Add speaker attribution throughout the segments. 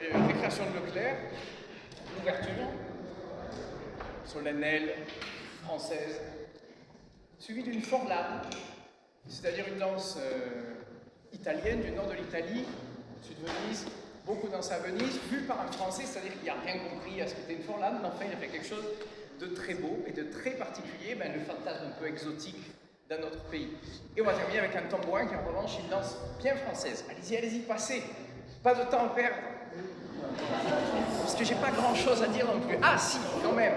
Speaker 1: Récréation de Leclerc, l'ouverture, solennelle, française, suivie d'une forlane, c'est-à-dire une danse italienne du nord de l'Italie, sud de Venise, beaucoup dansent à Venise, vue par un Français, c'est-à-dire qu'il n'a rien compris à ce qu'était une forlane, mais enfin il a fait quelque chose de très beau et de très particulier, le fantasme un peu exotique d'un autre pays. Et on va terminer avec un tambourin qui en revanche une danse bien française. Allez-y, passez, pas de temps à perdre. Parce que j'ai pas grand chose à dire non plus. Ah si, quand même,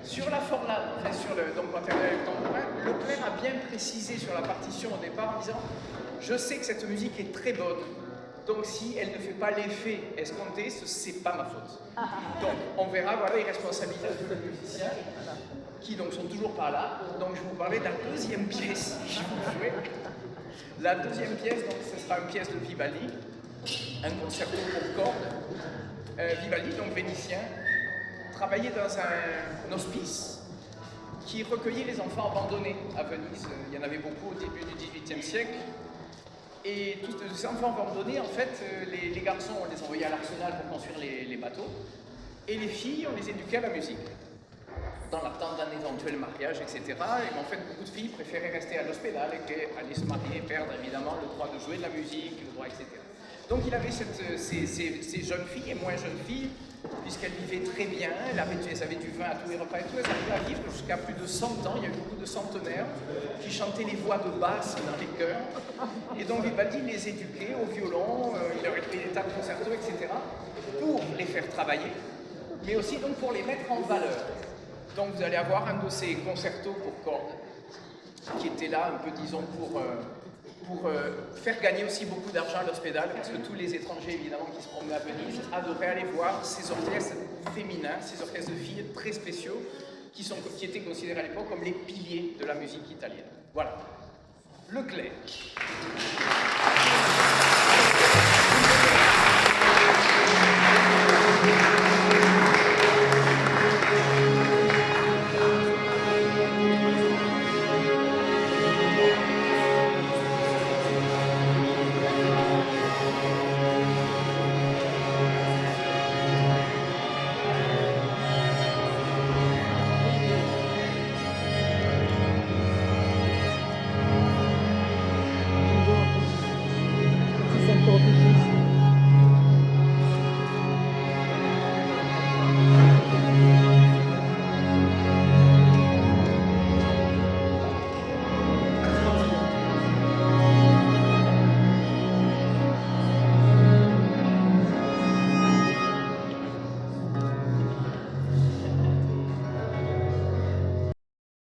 Speaker 1: sur la forlane, enfin donc on va terminer avec le tambourin, Leclerc a bien précisé sur la partition au départ en disant « Je sais que cette musique est très bonne, donc si elle ne fait pas l'effet escompté, c'est pas ma faute. » Donc on verra, voilà les responsabilités de les musiciens, qui donc sont toujours pas là. Donc je vais vous parler de la deuxième pièce que je vais vous jouer. La deuxième pièce, donc ce sera une pièce de Vivaldi, un concerto pour cordes. Vivaldi, donc vénitien, travaillait dans un hospice qui recueillait les enfants abandonnés à Venise. Il y en avait beaucoup au début du XVIIIe siècle. Et tous ces enfants abandonnés, en fait, les garçons, on les envoyait à l'arsenal pour construire les bateaux. Et les filles, on les éduquait à la musique, dans l'attente d'un éventuel mariage, etc. Et en fait, beaucoup de filles préféraient rester à l'hospital et aller se marier et perdre évidemment le droit de jouer de la musique, le droit, etc. Donc il avait ces jeunes filles et moins jeunes filles, puisqu'elles vivaient très bien, elles avaient du vin à tous les repas et tout, elles arrivaient à vivre jusqu'à plus de 100 ans. Il y a eu beaucoup de centenaires qui chantaient les voix de basse dans les chœurs. Et donc Vivaldi les éduquait au violon, il leur écrivait des tas de concertos, etc. pour les faire travailler, mais aussi donc pour les mettre en valeur. Donc vous allez avoir un de ces concertos pour cordes, qui était là un peu, disons, pour faire gagner aussi beaucoup d'argent à l'hospital, parce que tous les étrangers, évidemment, qui se promenaient à Venise, adoraient aller voir ces orchestres féminins, ces orchestres de filles très spéciaux, qui étaient considérés à l'époque comme les piliers de la musique italienne. Voilà. Leclerc.